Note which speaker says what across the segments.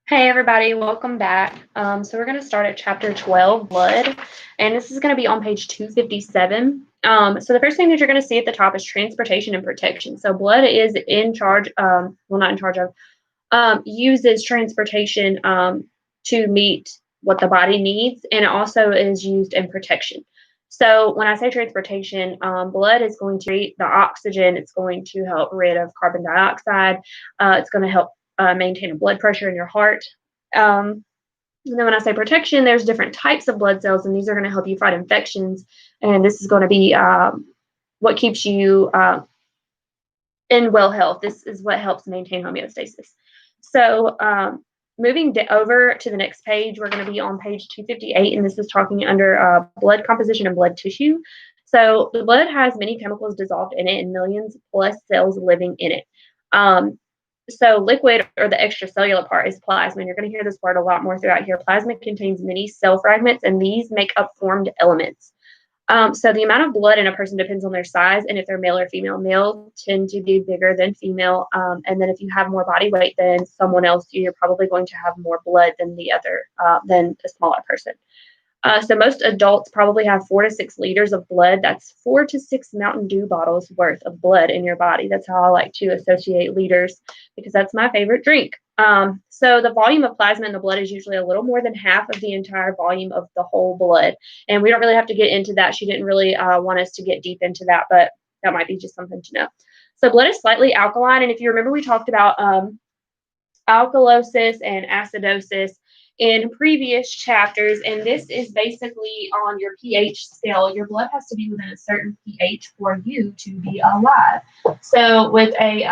Speaker 1: Hey everybody, welcome back. So we're going to start at chapter 12, blood, and this is going to be on page 257. So the first thing that you're going to see at the top is transportation and protection. So blood is in charge, not in charge of, uses transportation to meet what the body needs, and it also is used in protection. So when I say transportation, blood is going to treat the oxygen. It's going to help rid of carbon dioxide. It's going to help maintain a blood pressure in your heart. And then when I say protection, there's different types of blood cells, and these are going to help you fight infections. And this is going to be what keeps you in well health. This is what helps maintain homeostasis. So moving over to the next page, we're going to be on page 258, and this is talking under blood composition and blood tissue. So the blood has many chemicals dissolved in it and millions plus cells living in it. So liquid, or the extracellular part, is plasma. And you're going to hear this word a lot more throughout here. Plasma contains many cell fragments, and these make up formed elements. So the amount of blood in a person depends on their size and if they're male or female. Male tend to be bigger than female. And then if you have more body weight than someone else, you're probably going to have more blood than than a smaller person. So most adults probably have 4 to 6 liters of blood. That's 4 to 6 Mountain Dew bottles worth of blood in your body. That's how I like to associate liters, because that's my favorite drink. So the volume of plasma in the blood is usually a little more than half of the entire volume of the whole blood. And we don't really have to get into that. She didn't really want us to get deep into that, but that might be just something to know. So blood is slightly alkaline. And if you remember, we talked about alkalosis and acidosis in previous chapters, and this is basically on your pH scale. Your blood has to be within a certain pH for you to be alive. So with a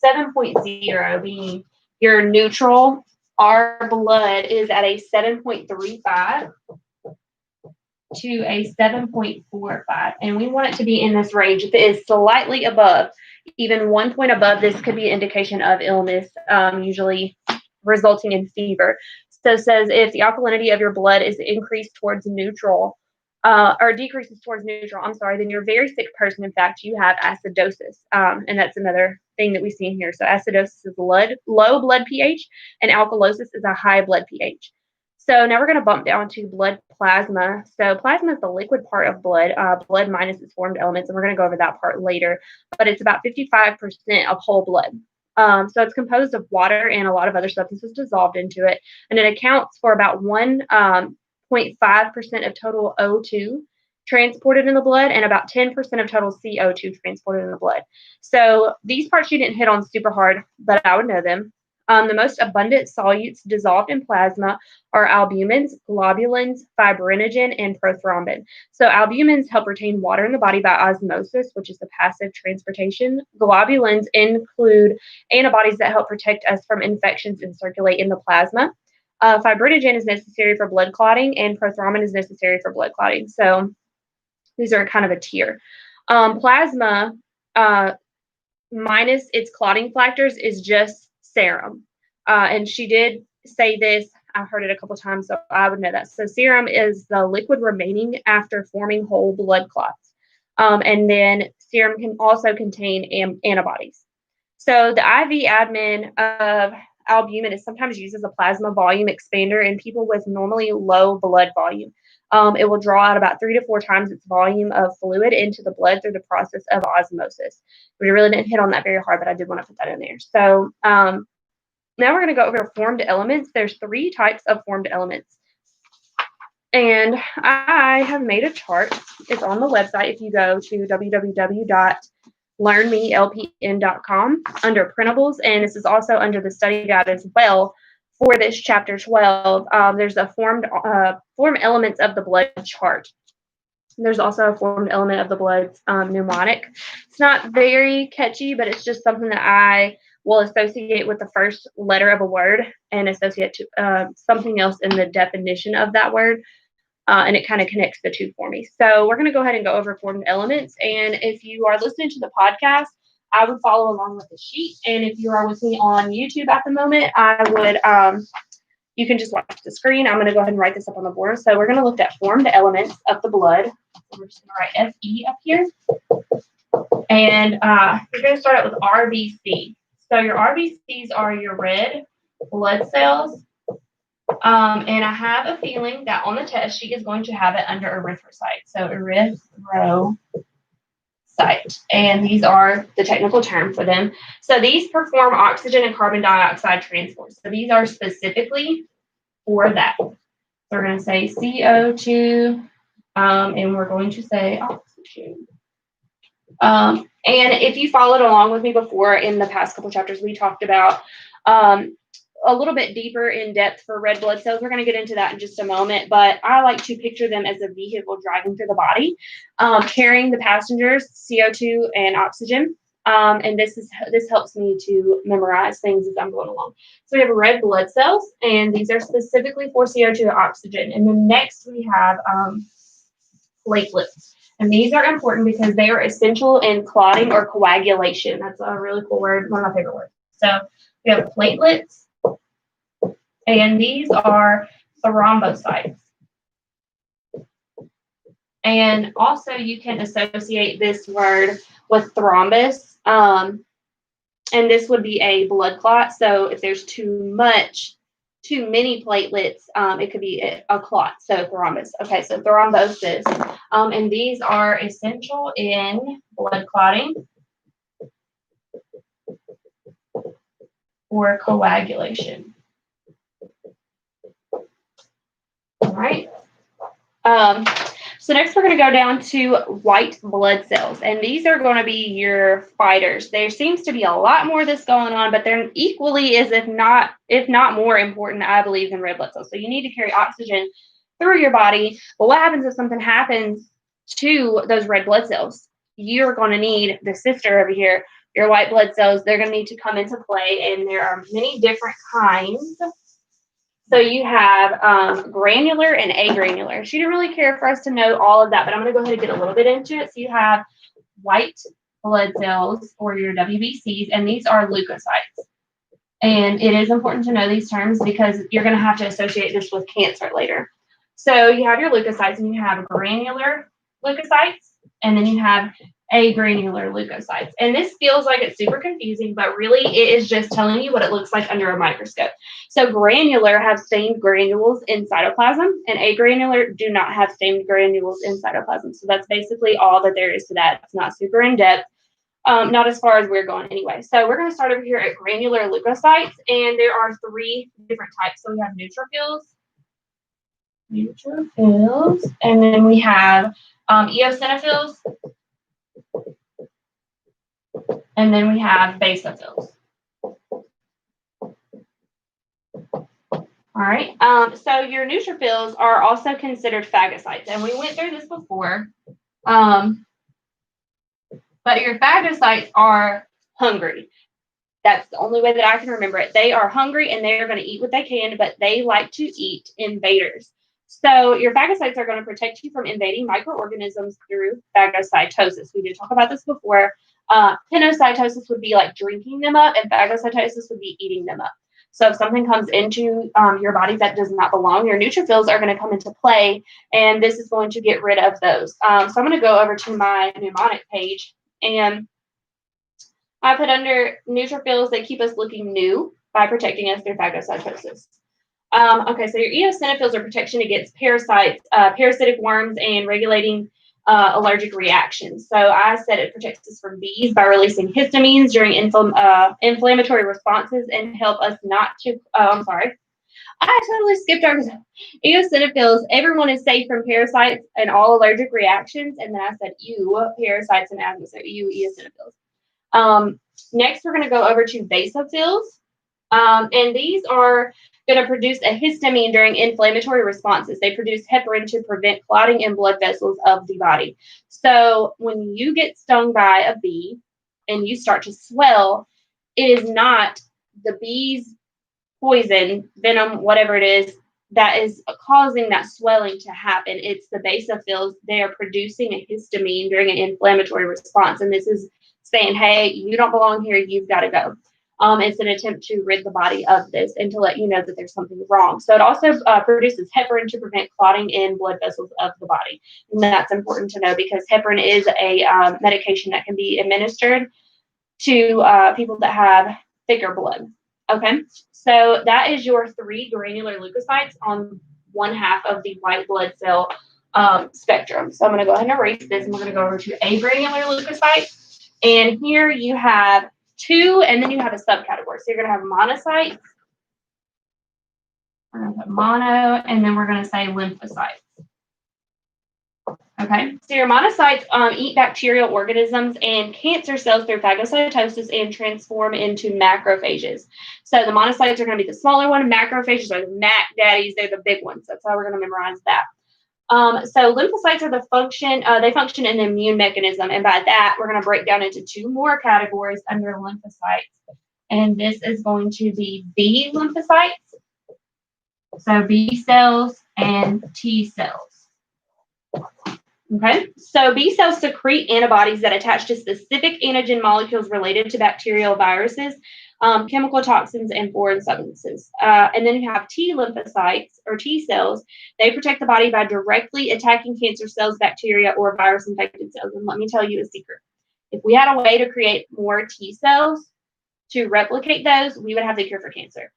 Speaker 1: 7.0 being your neutral, our blood is at a 7.35 to a 7.45, and we want it to be in this range. If it is slightly above, even 1 point above, this could be an indication of illness, usually resulting in fever. So it says if the alkalinity of your blood is increased towards neutral, or decreases towards neutral, then you're a very sick person. In fact, you have acidosis. And that's another thing that we see in here. So acidosis is low blood pH, and alkalosis is a high blood pH. So now we're going to bump down to blood plasma. So plasma is the liquid part of blood, blood minus its formed elements, and we're going to go over that part later. But it's about 55% of whole blood. So it's composed of water and a lot of other substances dissolved into it, and it accounts for about 1.5% of total O2 transported in the blood, and about 10% of total CO2 transported in the blood. So these parts you didn't hit on super hard, but I would know them. The most abundant solutes dissolved in plasma are albumins, globulins, fibrinogen, and prothrombin. So albumins help retain water in the body by osmosis, which is the passive transportation. Globulins include antibodies that help protect us from infections and circulate in the plasma. Fibrinogen is necessary for blood clotting, and prothrombin is necessary for blood clotting. So these are kind of a tier. Plasma, minus its clotting factors, is just serum. And she did say this. I've heard it a couple times, so I would know that. So serum is the liquid remaining after forming whole blood clots. And then serum can also contain antibodies. So the IV admin of albumin is sometimes used as a plasma volume expander in people with normally low blood volume. It will draw out about 3 to 4 times its volume of fluid into the blood through the process of osmosis. We really didn't hit on that very hard, but I did want to put that in there. So now we're going to go over formed elements. There's 3 types of formed elements. And I have made a chart. It's on the website. If you go to www.learnmelpn.com under printables, and this is also under the study guide as well for this chapter 12. There's a form elements of the blood chart. There's also a formed element of the blood's mnemonic. It's not very catchy, but it's just something that I will associate with the first letter of a word and associate to something else in the definition of that word. And it kind of connects the two for me. So we're going to go ahead and go over formed elements. And if you are listening to the podcast, I would follow along with the sheet. And if you are with me on YouTube at the moment, I would, you can just watch the screen. I'm going to go ahead and write this up on the board. So we're going to look at formed elements of the blood. So we're just going to write FE up here. And you're going to start out with RBC. So your RBCs are your red blood cells. And I have a feeling that on the test she is going to have it under erythrocyte. So erythrocyte. And these are the technical term for them. So these perform oxygen and carbon dioxide transport. So these are specifically for that. So we're going to say CO2, and we're going to say oxygen. And if you followed along with me before in the past couple chapters, we talked about a little bit deeper in depth for red blood cells. We're going to get into that in just a moment, but I like to picture them as a vehicle driving through the body, carrying the passengers, CO2 and oxygen. And this helps me to memorize things as I'm going along. So we have red blood cells, and these are specifically for CO2 and oxygen. And then next we have platelets. And these are important because they are essential in clotting or coagulation. That's a really cool word, one of my favorite words. So we have platelets, and these are thrombocytes. And also you can associate this word with thrombus, and this would be a blood clot. So if there's too many platelets, it could be a clot, so thrombus. Okay, so thrombosis. And these are essential in blood clotting or coagulation. All right. So next we're going to go down to white blood cells, and these are going to be your fighters. There seems to be a lot more of this going on, but they're equally as if not more important, I believe, than red blood cells. So you need to carry oxygen through your body. But what happens if something happens to those red blood cells? You're going to need the sister over here, your white blood cells. They're going to need to come into play, and there are many different kinds. So you have granular and agranular. She didn't really care for us to know all of that, but I'm going to go ahead and get a little bit into it. So you have white blood cells, or your WBCs, and these are leukocytes. And it is important to know these terms because you're going to have to associate this with cancer later. So you have your leukocytes, and you have granular leukocytes, and then you have agranular leukocytes. And this feels like it's super confusing, but really it is just telling you what it looks like under a microscope. So granular have stained granules in cytoplasm, and agranular do not have stained granules in cytoplasm. So that's basically all that there is to that. It's not super in depth, not as far as we're going anyway. So we're going to start over here at granular leukocytes, and there are 3 different types. So we have neutrophils, and then we have eosinophils, and then we have basophils. All right. So your neutrophils are also considered phagocytes, and we went through this before. But your phagocytes are hungry. That's the only way that I can remember it. They are hungry, and they are going to eat what they can, but they like to eat invaders. So your phagocytes are going to protect you from invading microorganisms through phagocytosis. We did talk about this before. Pinocytosis would be like drinking them up, and phagocytosis would be eating them up. So if something comes into your body that does not belong, your neutrophils are going to come into play, and this is going to get rid of those. So I'm going to go over to my mnemonic page, and I put under neutrophils, they keep us looking new by protecting us through phagocytosis. Okay, so your eosinophils are protection against parasites, parasitic worms, and regulating allergic reactions. So I said it protects us from bees by releasing histamines during inflammatory responses and help us not to, I'm sorry. I totally skipped over eosinophils. Everyone is safe from parasites and all allergic reactions. And then I said, parasites and asthma. So eosinophils. Next, we're going to go over to basophils. And these are going to produce a histamine during inflammatory responses. They produce heparin to prevent clotting in blood vessels of the body. So when you get stung by a bee and you start to swell, it is not the bee's poison, venom, whatever it is, that is causing that swelling to happen. It's the basophils. They are producing a histamine during an inflammatory response. And this is saying, hey, you don't belong here. You've got to go. It's an attempt to rid the body of this and to let you know that there's something wrong. So it also produces heparin to prevent clotting in blood vessels of the body. And that's important to know because heparin is a medication that can be administered to people that have thicker blood. Okay, so that is your 3 granular leukocytes on one half of the white blood cell spectrum. So I'm going to go ahead and erase this, and we're going to go over to agranular leukocytes. And here you have 2, and then you have a subcategory. So you're going to have monocytes. We're going to put mono, and then we're going to say lymphocytes. Okay, so your monocytes eat bacterial organisms and cancer cells through phagocytosis and transform into macrophages. So the monocytes are going to be the smaller one. Macrophages are the Mac daddies. They're the big ones. That's how we're going to memorize that. So lymphocytes are they function in the immune mechanism. And by that, we're going to break down into 2 more categories under lymphocytes. And this is going to be B lymphocytes. So B cells and T cells. Okay, so B cells secrete antibodies that attach to specific antigen molecules related to bacterial viruses, chemical toxins, and foreign substances. And then you have T lymphocytes, or T cells. They protect the body by directly attacking cancer cells, bacteria, or virus-infected cells. And let me tell you a secret. If we had a way to create more T cells to replicate those, we would have the cure for cancer.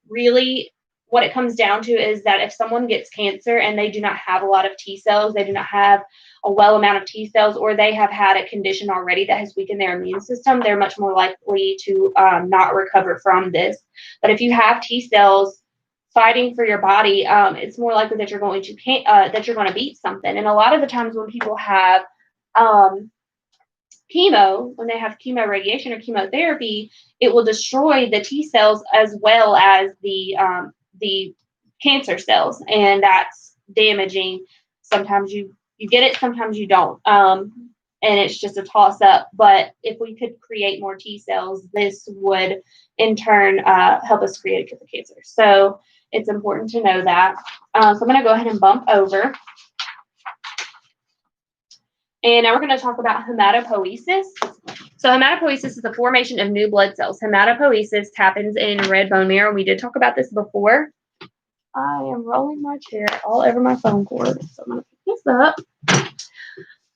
Speaker 1: Really, what it comes down to is that if someone gets cancer and they do not have a lot of T cells, they do not have a well amount of T cells, or they have had a condition already that has weakened their immune system, they're much more likely to not recover from this. But if you have T cells fighting for your body, it's more likely that you're going to beat something. And a lot of the times when people have chemo, when they have chemo radiation or chemotherapy, it will destroy the T cells as well as the cancer cells, and that's damaging. Sometimes you get it, sometimes you don't, and it's just a toss up. But if we could create more T cells, this would in turn help us create a cure for cancer. So it's important to know that. So I'm going to go ahead and bump over. And now we're going to talk about hematopoiesis. So hematopoiesis is the formation of new blood cells. Hematopoiesis happens in red bone marrow. We did talk about this before. I am rolling my chair all over my phone cord, so I'm going to pick this up.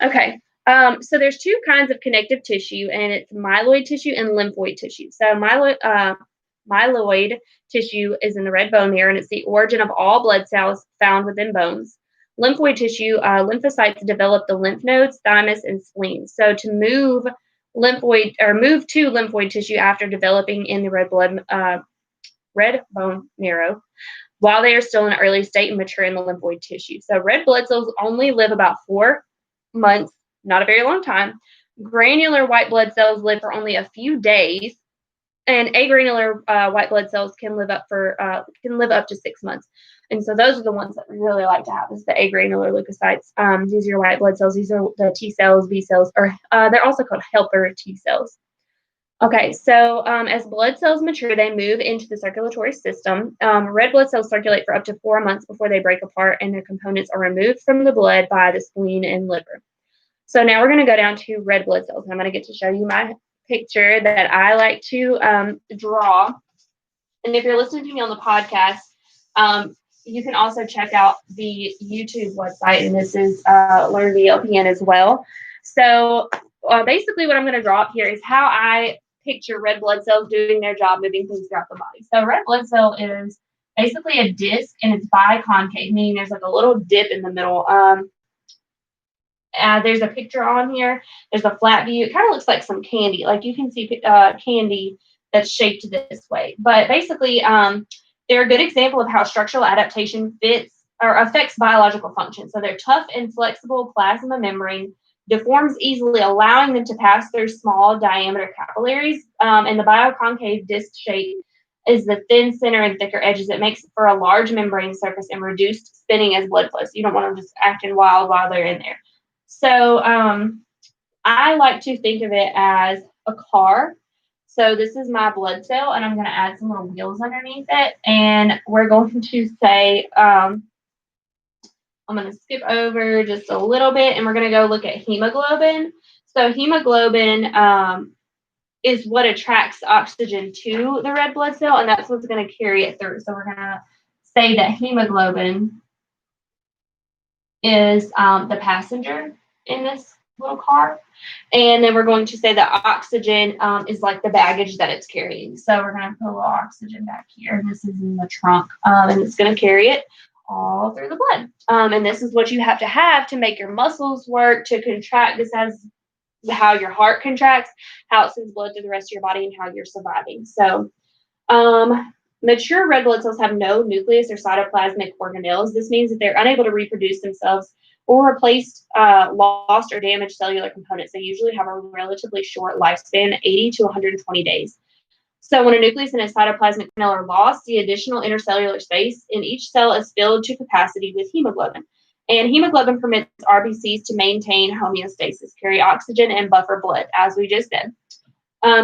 Speaker 1: Okay, so there's 2 kinds of connective tissue, and it's myeloid tissue and lymphoid tissue. So myeloid tissue is in the red bone marrow, and it's the origin of all blood cells found within bones. Lymphoid tissue, lymphocytes develop the lymph nodes, thymus, and spleen. So to move to lymphoid tissue after developing in the red bone marrow, while they are still in an early state and mature in the lymphoid tissue. So red blood cells only live about 4 months, not a very long time. Granular white blood cells live for only a few days, and agranular white blood cells can live up to 6 months. And so those are the ones that we really like to have, is the agranular leukocytes. These are your white blood cells. These are the T cells, B cells, or they're also called helper T cells. Okay, so as blood cells mature, they move into the circulatory system. Red blood cells circulate for up to 4 months before they break apart, and their components are removed from the blood by the spleen and liver. So now we're going to go down to red blood cells. I'm going to get to show you my picture that I like to draw. And if you're listening to me on the podcast, you can also check out the YouTube website, and this is Learn VLPN as well. So basically what I'm going to draw up here is how I picture red blood cells doing their job, moving things throughout the body. So red blood cell is basically a disc, and it's biconcave, meaning there's like a little dip in the middle. There's a picture on here. There's a flat view. It kind of looks like some candy. Like you can see candy that's shaped this way. But basically, they're a good example of how structural adaptation fits or affects biological function. So they're tough and flexible plasma membrane, deforms easily, allowing them to pass through small diameter capillaries. And the biconcave disc shape is the thin center and thicker edges. It makes for a large membrane surface and reduced spinning as blood flows. So you don't want them just acting wild while they're in there. So I like to think of it as a car. So this is my blood cell, and I'm going to add some little wheels underneath it. And we're going to say, I'm going to skip over just a little bit, and we're going to go look at hemoglobin. So hemoglobin is what attracts oxygen to the red blood cell, and that's what's going to carry it through. So we're going to say that hemoglobin is the passenger in this little car. And then we're going to say that oxygen is like the baggage that it's carrying. So we're going to put a little oxygen back here. And this is in the trunk. And it's going to carry it all through the blood. And this is what you have to make your muscles work, to contract. This has how your heart contracts, how it sends blood to the rest of your body, and how you're surviving. So mature red blood cells have no nucleus or cytoplasmic organelles. This means that they're unable to reproduce themselves or replace lost or damaged cellular components. They usually have a relatively short lifespan, 80 to 120 days. So when a nucleus and a cytoplasmic organelle are lost, the additional intercellular space in each cell is filled to capacity with hemoglobin. And hemoglobin permits RBCs to maintain homeostasis, carry oxygen, and buffer blood, as we just did.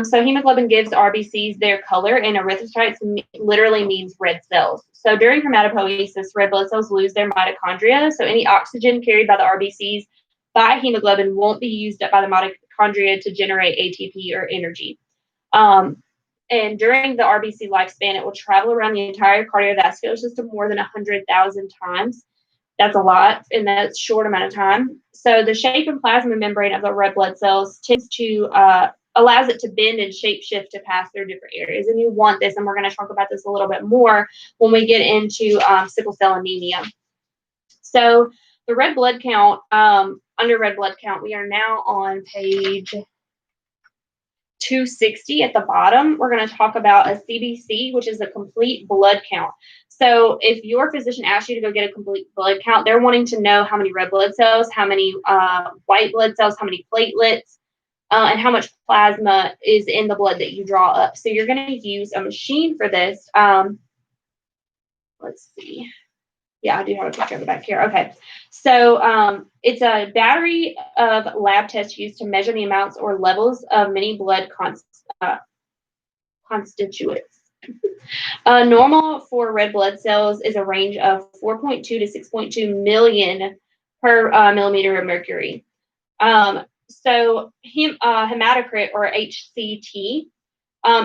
Speaker 1: So hemoglobin gives RBCs their color, and erythrocytes literally means red cells. So during hematopoiesis, red blood cells lose their mitochondria. So any oxygen carried by the RBCs by hemoglobin won't be used up by the mitochondria to generate ATP or energy. And during the RBC lifespan, it will travel around the entire cardiovascular system more than 100,000 times. That's a lot in that short amount of time. So the shape and plasma membrane of the red blood cells tends to allows it to bend and shape shift to pass through different areas. And you want this, and we're going to talk about this a little bit more when we get into sickle cell anemia. So the red blood count, under red blood count, we are now on page 260 at the bottom. We're going to talk about a CBC, which is a complete blood count. So if your physician asks you to go get a complete blood count, they're wanting to know how many red blood cells, how many white blood cells, how many platelets, and how much plasma is in the blood that you draw up. So you're going to use a machine for this. Let's see. Yeah, I do have a picture of the back here. Okay. So it's a battery of lab tests used to measure the amounts or levels of many blood constituents. Normal for red blood cells is a range of 4.2 to 6.2 million per millimeter of mercury. So hematocrit, or HCT,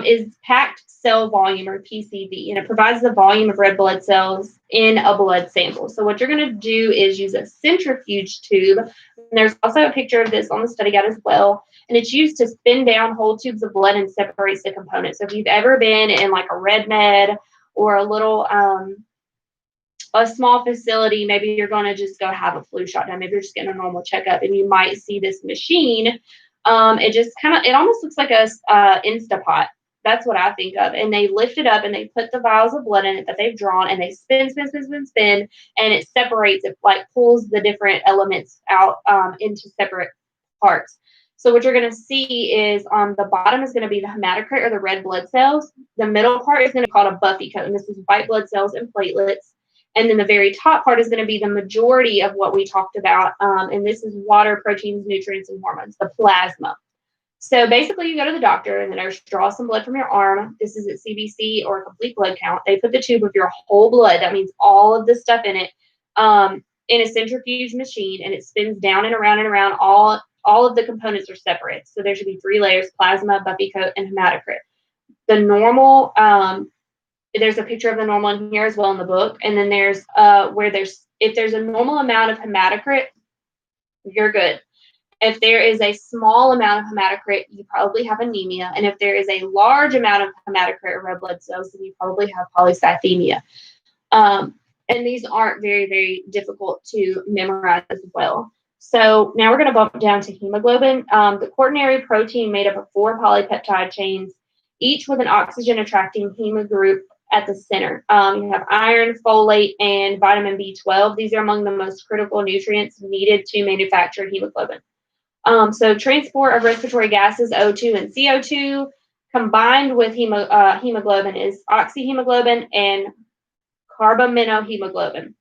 Speaker 1: is packed cell volume, or PCV, and it provides the volume of red blood cells in a blood sample. So what you're going to do is use a centrifuge tube. And there's also a picture of this on the study guide as well. And it's used to spin down whole tubes of blood and separates the components. So if you've ever been in like a red med or a little a small facility, maybe you're going to just go have a flu shot done. Maybe you're just getting a normal checkup, and you might see this machine. It just it almost looks like a Instapot. That's what I think of. And they lift it up and they put the vials of blood in it that they've drawn, and they spin, and it separates it, like pulls the different elements out into separate parts. So what you're going to see is on the bottom is going to be the hematocrit, or the red blood cells. The middle part is going to be called a buffy coat, and this is white blood cells and platelets. And then the very top part is going to be the majority of what we talked about. And this is water, proteins, nutrients, and hormones, the plasma. So basically, you go to the doctor, and the nurse draws some blood from your arm. This is a CBC, or a complete blood count. They put the tube of your whole blood, that means all of the stuff in it, in a centrifuge machine, and it spins down and around and around. All of the components are separate. So there should be 3 layers: plasma, buffy coat, and hematocrit. The normal, there's a picture of the normal in here as well in the book. And then there's if there's a normal amount of hematocrit, you're good. If there is a small amount of hematocrit, you probably have anemia. And if there is a large amount of hematocrit or red blood cells, then you probably have polycythemia. And these aren't very, very difficult to memorize as well. So now we're going to bump down to hemoglobin. The quaternary protein made up of 4 polypeptide chains, each with an oxygen-attracting heme group at the center. You have iron, folate, and vitamin B12. These are among the most critical nutrients needed to manufacture hemoglobin. So transport of respiratory gases, O2 and CO2, combined with hemoglobin is oxyhemoglobin and carbaminohemoglobin.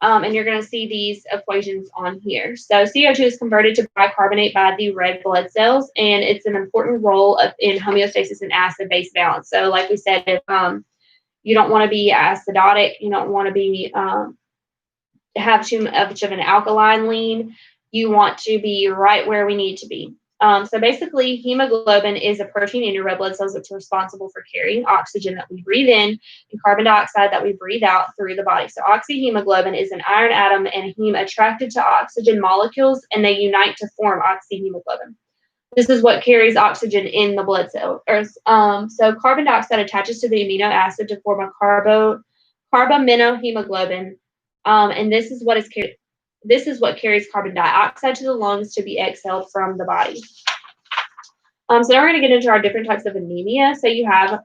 Speaker 1: And you're going to see these equations on here. So CO2 is converted to bicarbonate by the red blood cells, and it's an important role in homeostasis and acid-base balance. So like we said, if you don't want to be acidotic, you don't want to be have too much of an alkaline lean, you want to be right where we need to be. So basically, hemoglobin is a protein in your red blood cells that's responsible for carrying oxygen that we breathe in and carbon dioxide that we breathe out through the body. So oxyhemoglobin is an iron atom and heme attracted to oxygen molecules, and they unite to form oxyhemoglobin. This is what carries oxygen in the blood cell. So carbon dioxide attaches to the amino acid to form a carbaminohemoglobin, and this is what is carried. This is what carries carbon dioxide to the lungs to be exhaled from the body. So now we're going to get into our different types of anemia. So you have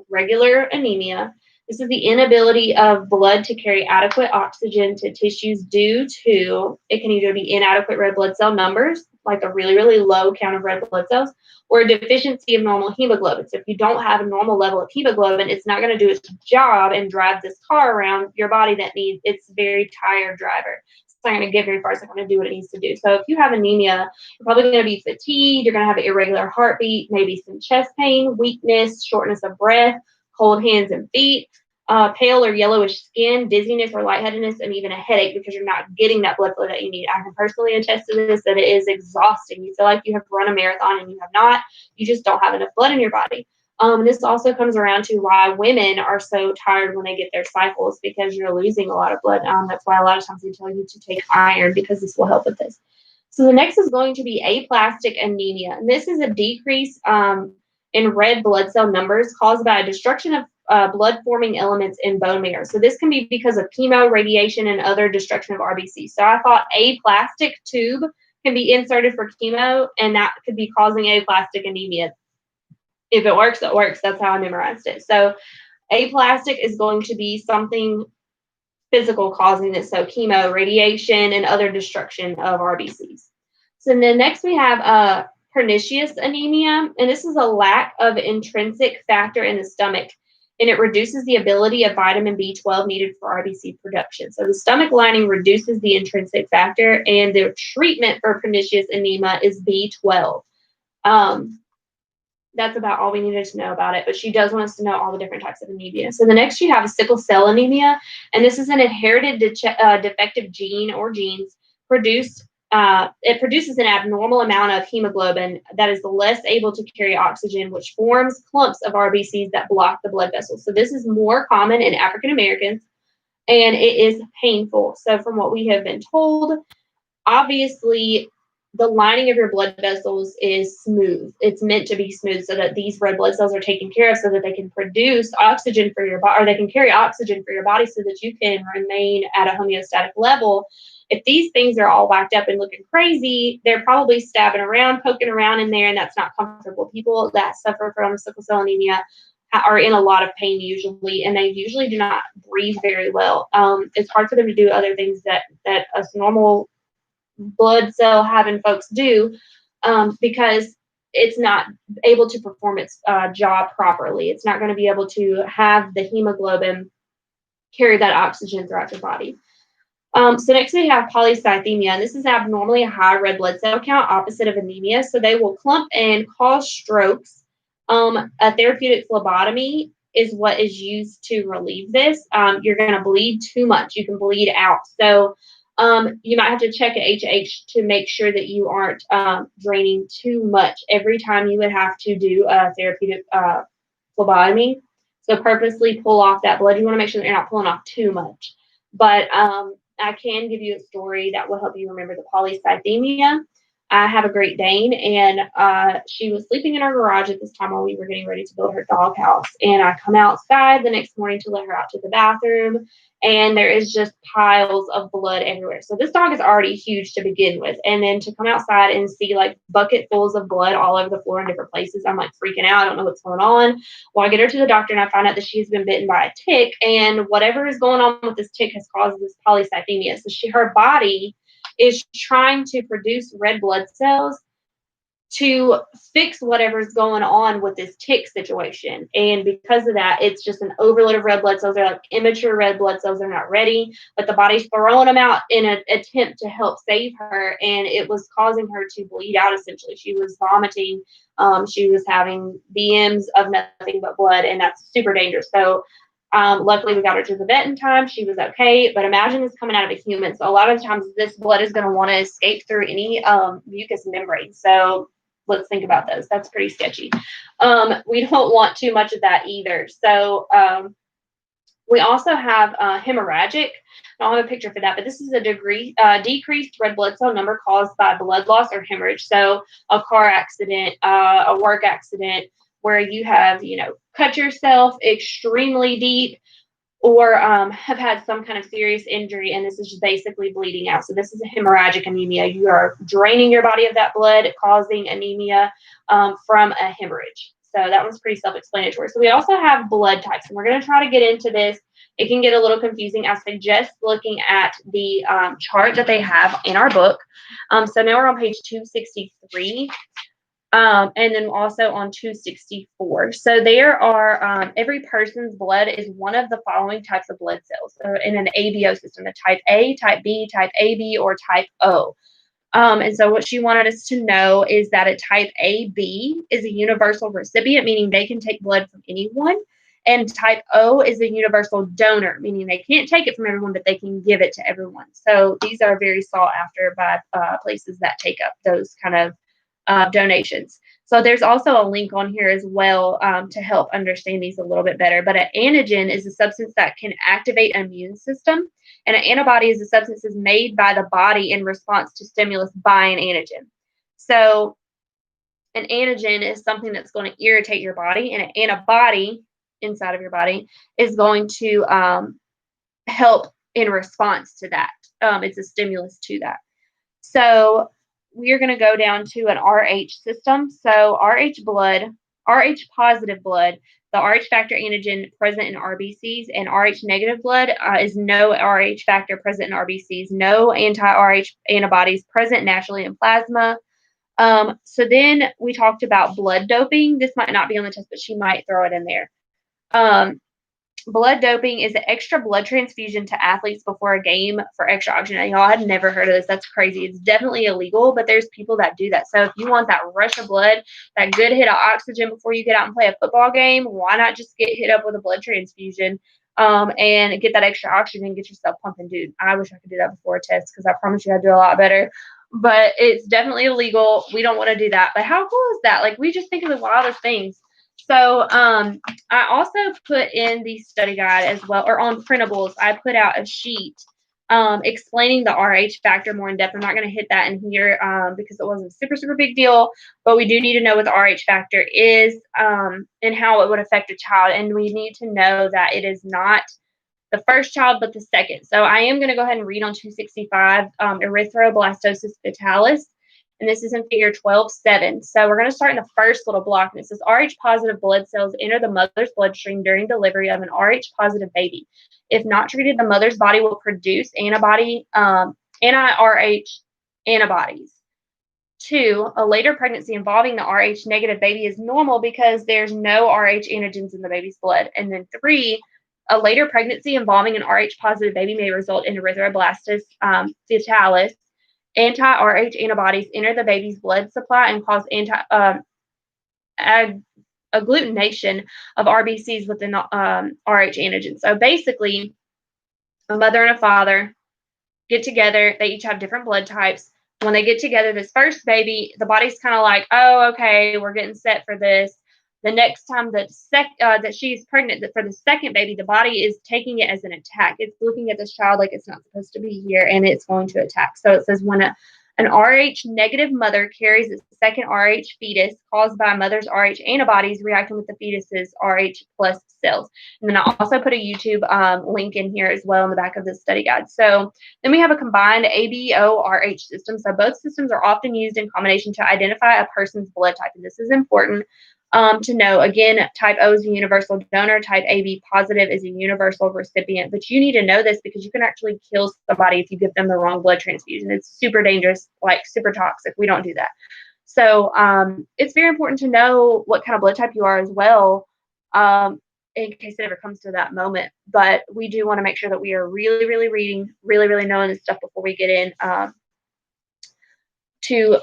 Speaker 1: regular anemia. This is the inability of blood to carry adequate oxygen to tissues due to, it can either be inadequate red blood cell numbers, like a really, really low count of red blood cells, or a deficiency of normal hemoglobin. So if you don't have a normal level of hemoglobin, it's not going to do its job and drive this car around your body that needs, it's a very tired driver. It's not going to get very far. It's not going to do what it needs to do. So if you have anemia, you're probably going to be fatigued. You're going to have an irregular heartbeat, maybe some chest pain, weakness, shortness of breath, cold hands and feet, pale or yellowish skin, dizziness or lightheadedness, and even a headache because you're not getting that blood flow that you need. I can personally attest to this, that it is exhausting. You feel like you have run a marathon and you have not. You just don't have enough blood in your body. This also comes around to why women are so tired when they get their cycles, because you're losing a lot of blood. That's why a lot of times they tell you to take iron, because this will help with this. So the next is going to be aplastic anemia. And this is a decrease in red blood cell numbers caused by a destruction of blood-forming elements in bone marrow. So this can be because of chemo, radiation, and other destruction of RBC. So I thought aplastic tube can be inserted for chemo, and that could be causing aplastic anemia. If it works, it works. That's how I memorized it. So aplastic is going to be something physical causing this. So chemo, radiation, and other destruction of RBCs. So then next we have pernicious anemia, and this is a lack of intrinsic factor in the stomach, and it reduces the ability of vitamin B12 needed for RBC production. So the stomach lining reduces the intrinsic factor, and the treatment for pernicious anemia is B12. That's about all we needed to know about it, but she does want us to know all the different types of anemia. So the next you have is sickle cell anemia, and this is an inherited defective gene or genes produced. It produces an abnormal amount of hemoglobin that is less able to carry oxygen, which forms clumps of RBCs that block the blood vessels. So this is more common in African Americans, and it is painful. So from what we have been told, obviously, the lining of your blood vessels is smooth. It's meant to be smooth so that these red blood cells are taken care of so that they can produce oxygen for your body, or they can carry oxygen for your body so that you can remain at a homeostatic level. If these things are all whacked up and looking crazy, they're probably stabbing around, poking around in there, and that's not comfortable. People that suffer from sickle cell anemia are in a lot of pain usually, and they usually do not breathe very well. It's hard for them to do other things that us normal blood cell having folks do, because it's not able to perform its job properly. It's not going to be able to have the hemoglobin carry that oxygen throughout your body. So next we have polycythemia, and this is abnormally a high red blood cell count, opposite of anemia. So they will clump and cause strokes. A therapeutic phlebotomy is what is used to relieve this. You're going to bleed too much. You can bleed out. So you might have to check at HH to make sure that you aren't draining too much every time you would have to do a therapeutic phlebotomy. So purposely pull off that blood. You want to make sure that you're not pulling off too much. But I can give you a story that will help you remember the polycythemia. I have a Great Dane, and she was sleeping in our garage at this time while we were getting ready to build her doghouse. And I come outside the next morning to let her out to the bathroom, and there is just piles of blood everywhere. So this dog is already huge to begin with. And then to come outside and see like bucketfuls of blood all over the floor in different places, I'm like freaking out. I don't know what's going on. Well, I get her to the doctor, and I find out that she's been bitten by a tick, and whatever is going on with this tick has caused this polycythemia. So her body is trying to produce red blood cells to fix whatever's going on with this tick situation. And because of that, it's just an overload of red blood cells. They're like immature red blood cells. They're not ready, but the body's throwing them out in an attempt to help save her. And it was causing her to bleed out, essentially. She was vomiting. She was having BMs of nothing but blood, and that's super dangerous. So luckily we got her to the vet in time. She was okay, but imagine this coming out of a human. So a lot of times this blood is going to want to escape through any mucous membrane. So let's think about those. That's pretty sketchy. We don't want too much of that either. So we also have hemorrhagic. I don't have a picture for that, but this is a decreased red blood cell number caused by blood loss or hemorrhage. So a car accident, a work accident, where you have, cut yourself extremely deep, or have had some kind of serious injury, and this is just basically bleeding out. So this is a hemorrhagic anemia. You are draining your body of that blood, causing anemia from a hemorrhage. So that one's pretty self-explanatory. So we also have blood types, and we're going to try to get into this. It can get a little confusing. I suggest looking at the chart that they have in our book. So now we're on page 263. And then also on 264. So there are, every person's blood is one of the following types of blood cells. So in an ABO system, the type A, type B, type AB, or type O. And so what she wanted us to know is that a type AB is a universal recipient, meaning they can take blood from anyone. And type O is a universal donor, meaning they can't take it from everyone, but they can give it to everyone. So these are very sought after by places that take up those kind of donations. So there's also a link on here as well to help understand these a little bit better. But an antigen is a substance that can activate an immune system, and an antibody is a substance that's made by the body in response to stimulus by an antigen. So an antigen is something that's going to irritate your body, and an antibody inside of your body is going to help in response to that. It's a stimulus to that. So we are going to go down to an RH system. So RH positive blood, the RH factor antigen present in RBCs, and RH negative blood is no RH factor present in RBCs, no anti-RH antibodies present naturally in plasma. So then we talked about blood doping. This might not be on the test, but she might throw it in there. Blood doping is an extra blood transfusion to athletes before a game for extra oxygen. Y'all had never heard of this. That's crazy. It's definitely illegal, but there's people that do that. So if you want that rush of blood, that good hit of oxygen before you get out and play a football game, why not just get hit up with a blood transfusion and get that extra oxygen and get yourself pumping? Dude, I wish I could do that before a test, because I promise you I'd do a lot better. But it's definitely illegal. We don't want to do that. But how cool is that? Like, we just think of the wildest things. So I also put in the study guide as well, or on printables, I put out a sheet explaining the RH factor more in depth. I'm not going to hit that in here because it wasn't a super big deal, but we do need to know what the RH factor is and how it would affect a child. And we need to know that it is not the first child, but the second. So I am going to go ahead and read on 265, erythroblastosis fetalis. And this is in figure 12.7. So we're going to start in the first little block. And it says RH positive blood cells enter the mother's bloodstream during delivery of an RH positive baby. If not treated, the mother's body will produce anti-RH antibodies. 2, a later pregnancy involving the RH negative baby is normal because there's no RH antigens in the baby's blood. And then 3, a later pregnancy involving an RH positive baby may result in erythroblastosis fetalis. Anti-RH antibodies enter the baby's blood supply and cause agglutination of RBCs within the RH antigen. So basically, a mother and a father get together. They each have different blood types. When they get together, this first baby, the body's kind of like, oh, okay, we're getting set for this. The next time that she's pregnant for the second baby, the body is taking it as an attack. It's looking at this child like it's not supposed to be here, and it's going to attack. So it says when an RH negative mother carries a second RH fetus caused by mother's RH antibodies reacting with the fetus's RH plus cells. And then I also put a YouTube link in here as well in the back of the study guide. So then we have a combined ABO-RH system. So both systems are often used in combination to identify a person's blood type. And this is important to know. Again, type O is a universal donor, type AB positive is a universal recipient, but you need to know this because you can actually kill somebody if you give them the wrong blood transfusion. It's super dangerous, like super toxic. We don't do that. So it's very important to know what kind of blood type you are as well, in case it ever comes to that moment. But we do want to make sure that we are really reading, really knowing this stuff before we get in to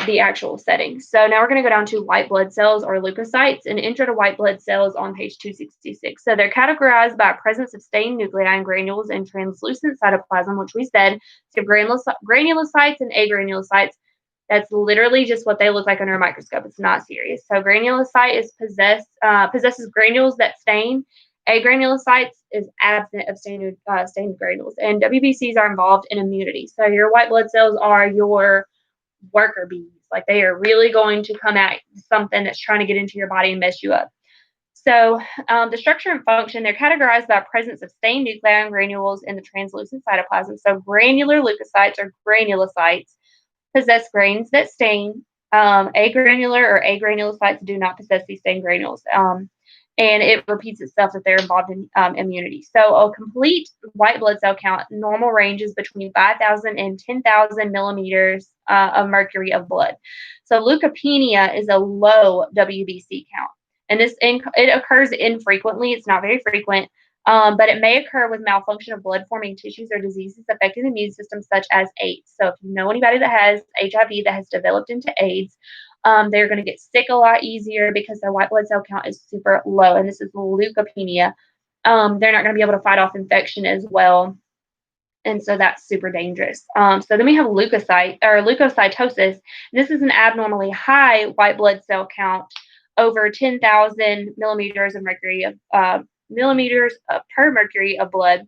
Speaker 1: the actual setting. So now we're going to go down to white blood cells or leukocytes, and intro to white blood cells on page 266. So they're categorized by presence of stained nuclei and granules and translucent cytoplasm, which we said. So granulocytes and agranulocytes That's literally just what they look like under a microscope. It's not serious. So granulocyte possesses granules that stain. Agranulocytes is absent of stained granules. And WBCs are involved in immunity. So your white blood cells are your worker bees. Like they are really going to come at something that's trying to get into your body and mess you up. So the structure and function, they're categorized by presence of stained nuclei and granules in the translucent cytoplasm. So granular leukocytes or granulocytes possess grains that stain. Agranular or agranulocytes do not possess these stained granules. And it repeats itself that they're involved in immunity. So a complete white blood cell count, normal ranges between 5,000 and 10,000 millimeters of mercury of blood. So leukopenia is a low WBC count. And it occurs infrequently. It's not very frequent, but it may occur with malfunction of blood-forming tissues or diseases affecting the immune system, such as AIDS. So if you know anybody that has HIV that has developed into AIDS, they're going to get sick a lot easier because their white blood cell count is super low, and this is leukopenia. They're not going to be able to fight off infection as well, and so that's super dangerous. So then we have leukocytosis. This is an abnormally high white blood cell count over 10,000 millimeters of mercury per mercury of blood.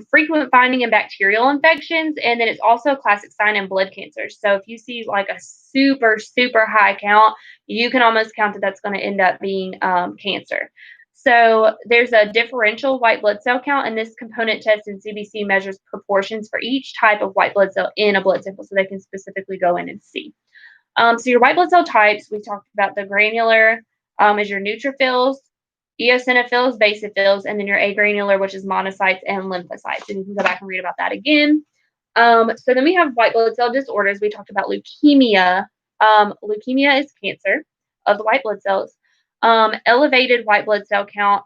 Speaker 1: Frequent finding in bacterial infections, and then it's also a classic sign in blood cancers. So if you see like a super, super high count, you can almost count that that's going to end up being cancer. So there's a differential white blood cell count, and this component test in CBC measures proportions for each type of white blood cell in a blood sample, so they can specifically go in and see. So your white blood cell types, we talked about the granular is your neutrophils, eosinophils, basophils, and then your agranular, which is monocytes and lymphocytes. And you can go back and read about that again. So then we have white blood cell disorders. We talked about leukemia. Leukemia is cancer of the white blood cells. Elevated white blood cell count.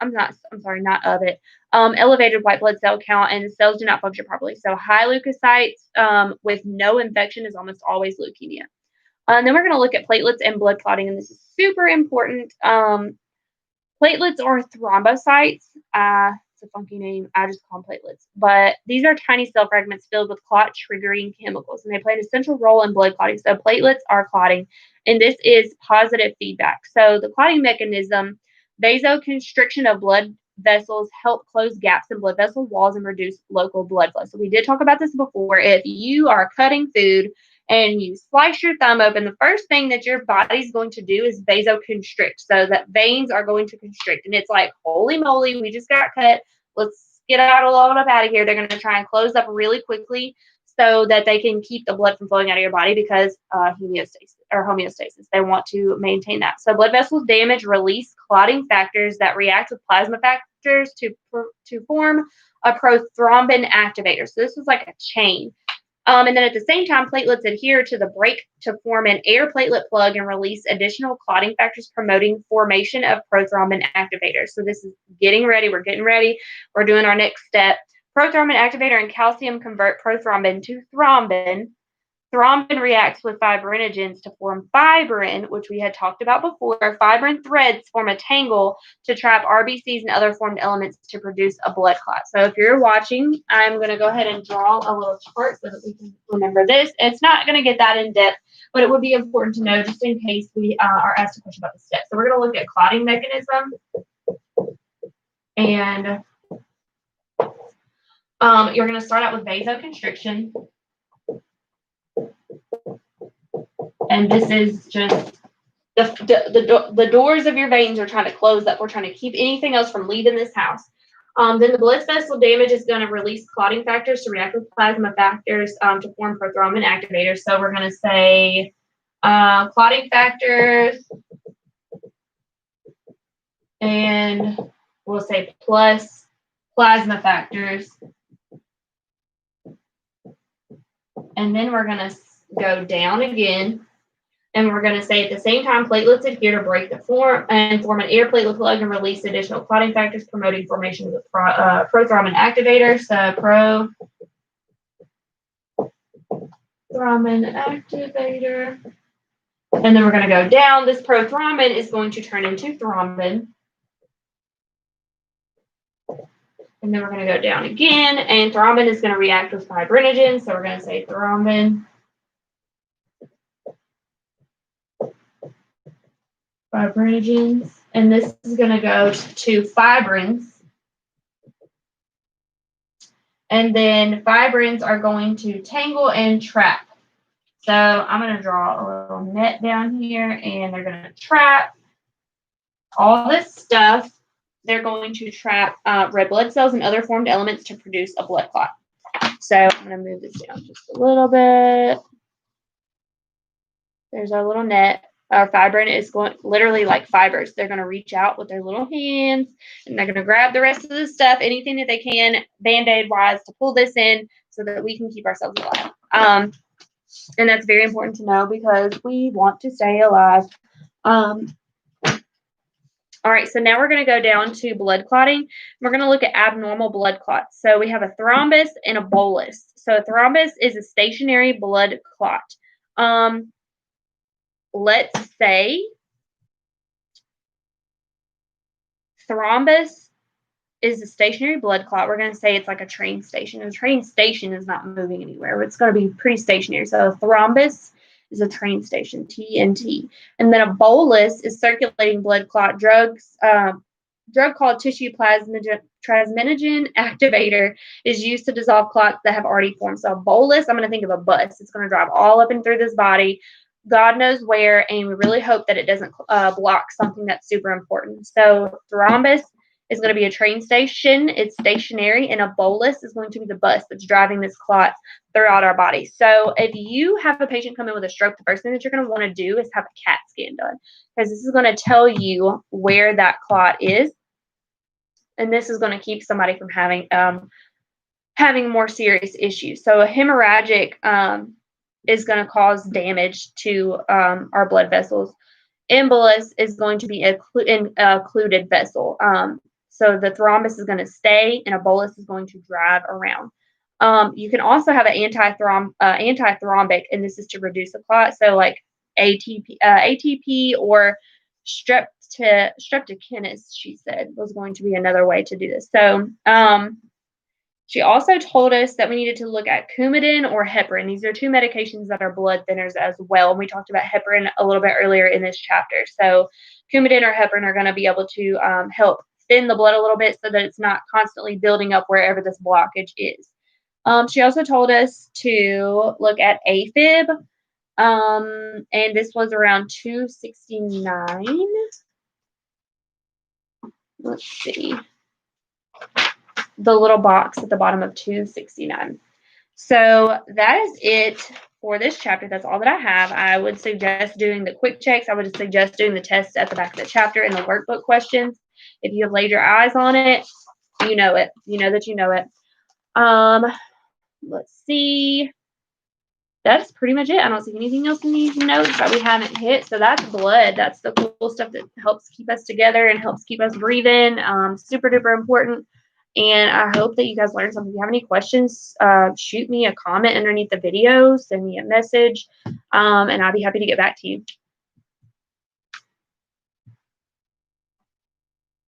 Speaker 1: Elevated white blood cell count, and the cells do not function properly. So high leukocytes with no infection is almost always leukemia. And then we're going to look at platelets and blood clotting, and this is super important. Platelets are thrombocytes. It's a funky name. I just call them platelets. But these are tiny cell fragments filled with clot-triggering chemicals, and they play an essential role in blood clotting. So platelets are clotting, and this is positive feedback. So the clotting mechanism, vasoconstriction of blood vessels help close gaps in blood vessel walls and reduce local blood flow. So we did talk about this before. If you are cutting food and you slice your thumb open, the first thing that your body's going to do is vasoconstrict. So that veins are going to constrict. And it's like, holy moly, we just got cut. Let's get out of here. They're going to try and close up really quickly so that they can keep the blood from flowing out of your body because homeostasis. They want to maintain that. So blood vessels damage release clotting factors that react with plasma factors to form a prothrombin activator. So this is like a chain. And then at the same time, platelets adhere to the break to form an air platelet plug and release additional clotting factors promoting formation of prothrombin activators. So this is getting ready. We're getting ready. We're doing our next step. Prothrombin activator and calcium convert prothrombin to thrombin. Thrombin reacts with fibrinogens to form fibrin, which we had talked about before. Fibrin threads form a tangle to trap RBCs and other formed elements to produce a blood clot. So if you're watching, I'm going to go ahead and draw a little chart so that we can remember this. It's not going to get that in depth, but it would be important to know just in case we are asked a question about the steps. So we're going to look at clotting mechanism. And you're going to start out with vasoconstriction. And this is just the doors of your veins are trying to close up. We're trying to keep anything else from leaving this house. Then the blood vessel damage is going to release clotting factors to react with plasma factors to form prothrombin activators. So we're going to say clotting factors, and we'll say plus plasma factors. And then we're going to go down again. And we're going to say at the same time, platelets adhere to break the form and form an air platelet plug and release additional clotting factors promoting formation of the prothrombin activator. So prothrombin activator. And then we're going to go down. This prothrombin is going to turn into thrombin. And then we're going to go down again. And thrombin is going to react with fibrinogen. So we're going to say thrombin. fibrinogens, and this is going to go to fibrins. And then fibrins are going to tangle and trap. So I'm going to draw a little net down here, and they're going to trap all this stuff. They're going to trap red blood cells and other formed elements to produce a blood clot. So I'm going to move this down just a little bit. There's our little net. Our fibrin is going literally like fibers. They're going to reach out with their little hands, and they're going to grab the rest of the stuff, anything that they can, Band-Aid wise, to pull this in so that we can keep ourselves alive. And that's very important to know because we want to stay alive. All right, so now we're going to go down to blood clotting. We're going to look at abnormal blood clots. So we have a thrombus and a bolus. So a thrombus is a stationary blood clot. Let's say thrombus is a stationary blood clot. We're going to say it's like a train station. A train station is not moving anywhere. It's going to be pretty stationary. So a thrombus is a train station, TNT. And then a bolus is circulating blood clot drugs. Drug called tissue plasminogen activator is used to dissolve clots that have already formed. So a bolus, I'm going to think of a bus. It's going to drive all up and through this body, God knows where, and we really hope that it doesn't block something that's super important. So thrombus is going to be a train station. It's stationary, and a bolus is going to be the bus that's driving this clot throughout our body. So if you have a patient come in with a stroke, the first thing that you're going to want to do is have a CAT scan done, because this is going to tell you where that clot is, and this is going to keep somebody from having more serious issues. So a hemorrhagic is going to cause damage to our blood vessels. Embolus is going to be a occluded vessel. So the thrombus is going to stay, and a bolus is going to drive around. You can also have an antithrombic, and this is to reduce the clot. So like ATP or streptokinase, she said, was going to be another way to do this. So she also told us that we needed to look at Coumadin or heparin. These are two medications that are blood thinners as well. And we talked about heparin a little bit earlier in this chapter. So Coumadin or heparin are going to be able to help thin the blood a little bit so that it's not constantly building up wherever this blockage is. She also told us to look at AFib, and this was around 269. Let's see. The little box at the bottom of 269. So that is it for this chapter. That's all that I have. I would suggest doing the quick checks. I would suggest doing the tests at the back of the chapter and the workbook questions. If you have laid your eyes on it, you know it. You know that you know it. Let's see. That's pretty much it. I don't see anything else in these notes that we haven't hit. So that's blood. That's the cool stuff that helps keep us together and helps keep us breathing. Super duper important. And I hope that you guys learned something. If you have any questions, shoot me a comment underneath the video, send me a message, and I'll be happy to get back to you.